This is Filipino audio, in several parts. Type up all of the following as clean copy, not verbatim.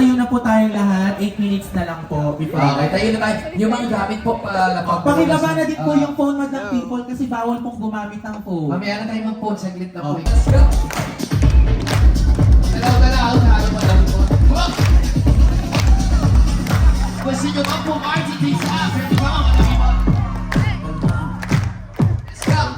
tayo na po tayo lahat. 8 minutes na lang po. Okay, tayo na tayo. Yung mga gamit po pala. Pakibaba na din po yung phone ng people kasi bawal pong gumamit ng phone. Mamaya na tayo mag-phone. Saglit na po. Let's go! Dalaw-dalaw. Talo mo lang po. Gusto nyo ba po party this after? Di ba mga people? Let's go!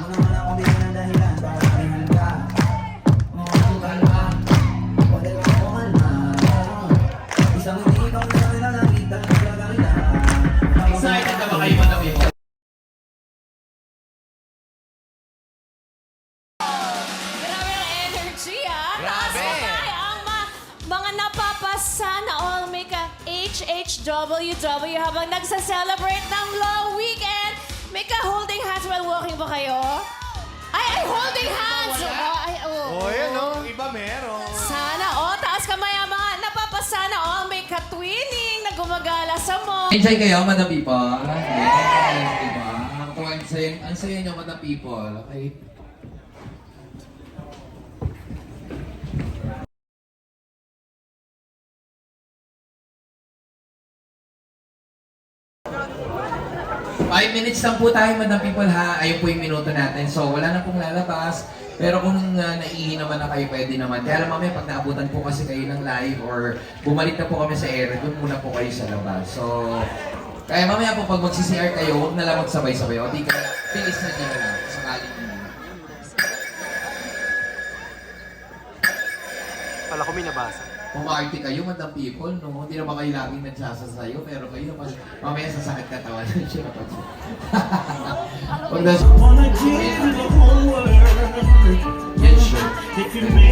Excited na ba kayo mga people? Grabe ang energy, ah! Grabe. Taas pa tayo ang mga napapasa na all make a HHWW habang nagsa-celebrate ng long weekend. May ka-holding hands while walking ba kayo? Ay, holding hands! Oh, yan o. Iba meron. Sana, taas kamay ang mga napapasa na all may ka-twinning na gumagala sa mall. Enjoy kayo, Madam People. Yes, diba? Ang saya nyo, Madam People. Okay? Five minutes lang po tayo, Madam People, ha? Ayun po yung minuto natin. So, wala na pong lalabas. Pero kung naiihi naman na kayo, pwede naman. Kaya lang mamaya, pag naabutan po kasi kayo ng live or bumalik na po kami sa air, doon muna po kayo sa labas. So, kaya mamaya po, pag mag-CCR kayo, huwag na lang magsabay-sabay. O di ka, pilis na dito lang. Sakaling nyo. Pala ko may nabasa. Pumarty kayo, Madam People, no? Hindi naman kayo laging nagsasasayo, pero kayo naman, mamaya sasakit katawan. Pag nas... Yan siya. Hindi naman.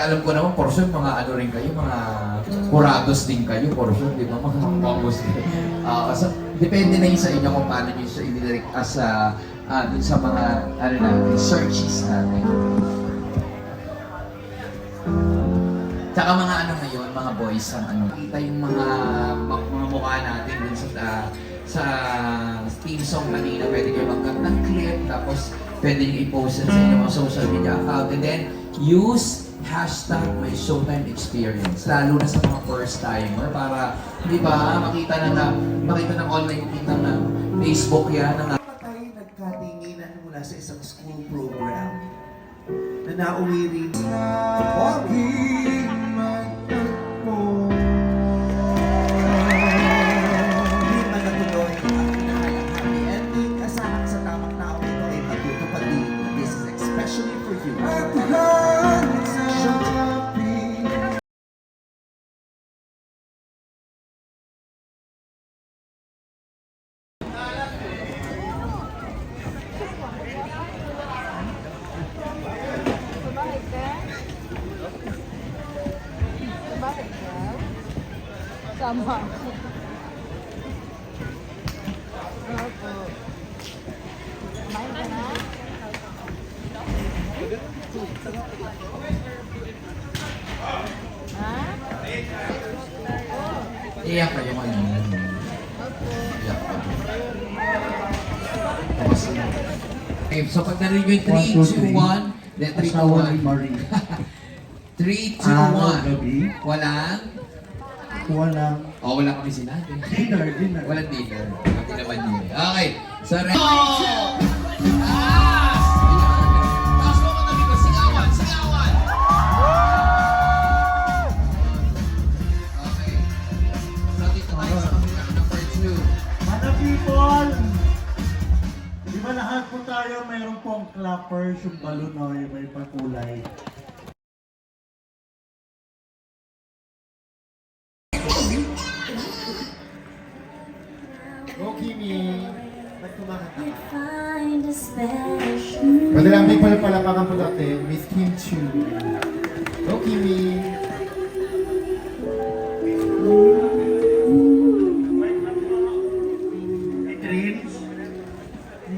Alam ko naman, for sure, mga ano rin kayo, mga kurados din kayo, for sure, di ba? Mga pangos din. So, depende na yun sa inyo kung paano nyo siya i-direct as dun sa mga, ano natin, searches natin. Tsaka mga ano ngayon, mga boys, ang ano, kita yung mga mukha natin dun sa team song kanina, pwede kayo mag-cut ng clip, tapos pwede nyo i-post sa inyong mga social media account, and then use hashtag my showtime experience. Lalo na sa mga first timer para, di ba, makita ng online, makita ng Facebook yan. Tayo nagkatinginan mula sa isang school program na nauwi rin hindi man natuloy ang hinahalang happy ending. Asahan sa tamang tao ito ay matutupad din. This is especially for you. Sama. Kumain ka na? Ha? Iyak kayo kanina. Iyak ka. Okay, so pag narinig yung 3, 2, 1, then 3, 2, 1. 3, 2, 1. Walang? Walang Wala kami sinabi. dinner. Walang dinner. Pati naman yun. Okay. So, ready? Taas mo mga dito. Sigawan! Sigawan! Okay. So, dito tayo sa kabila number 2. Mga people, di ba lahat po tayo mayroon pong clappers, yung balon o yung may pakulay. Go, Kimi. Ba't kumakanta ka? Find a special Madalang people palakpakan po natin, Miss Kim Chu. Go, Kimi.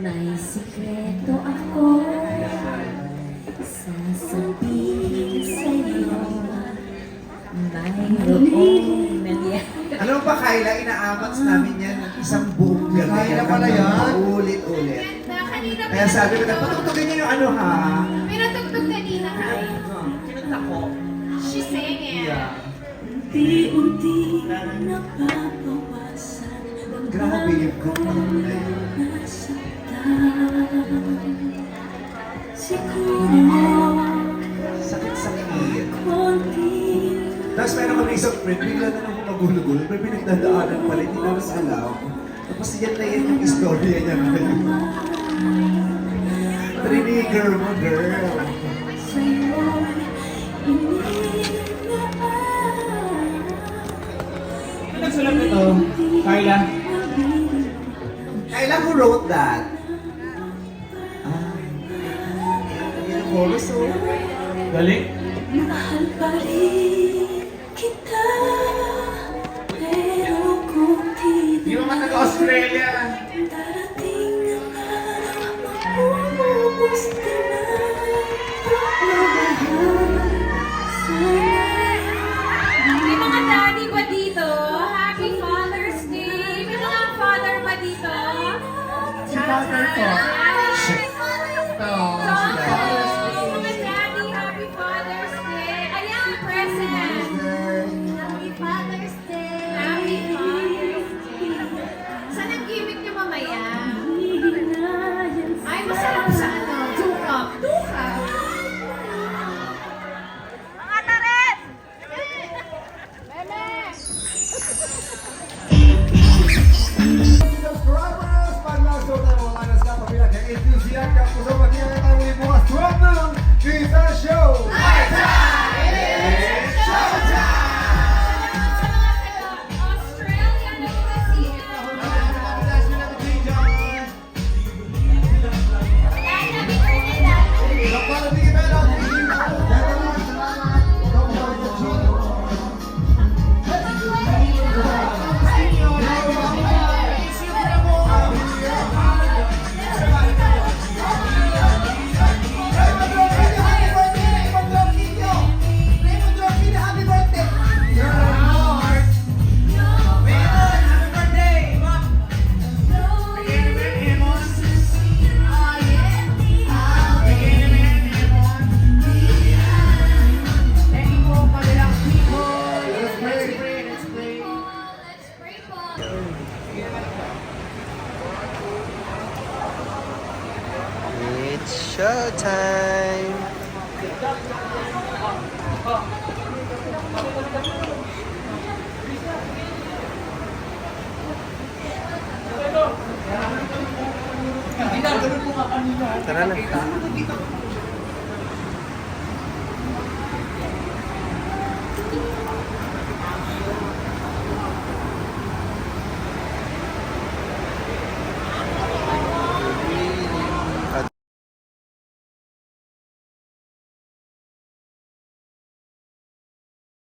may sikreto ako sasabihin sa'yo mayroong nangyari Tinatapos namin yan ng isang buong gabi. Kaya na pala yan? Ulit-ulit. Kanina Kaya sabi ko na, patutugin niyo yung ano ha? pinatugtog kanina ha? Kinunta ko. She sang it. Unti-unti napapawasan ang Grabe yung group na yun. siguro Sakit-sakit. konti Tapos meron kami isang friend, bigla na lang magulo-gulo. May pinagdadaanan pala, hindi namin alam. Tapos yan na yan yung istorya niya ngayon. Trigger mo, girl. sa'yo Ano nagsulat nito? Carla? Kailan who wrote that? Yun ang chorus, oh. Galing? mahal pa rin kita pero kung di Di ba taga-Australia? darating ang araw maubos ka na pagmamahal sana'y May mga daddy ba dito? Happy Father's Day! May mga father ba dito? Si Father po. Happy Father's Day! Mga daddy, Happy Father's Day! Ayan, present! Happy Father's Day! Happy Father's Day! Saan ang gimmick niyo mamaya? Ay, masarap sa ano? Dukap! Dukap! Mga taret! Subscribers, pag-masok tayo mga manas ka, pamilya kay Enthusiast, kapuso, magkikita tayo muli bukas 12 noon, Kita Show! Australia na kasi. It's showtime! Tara na.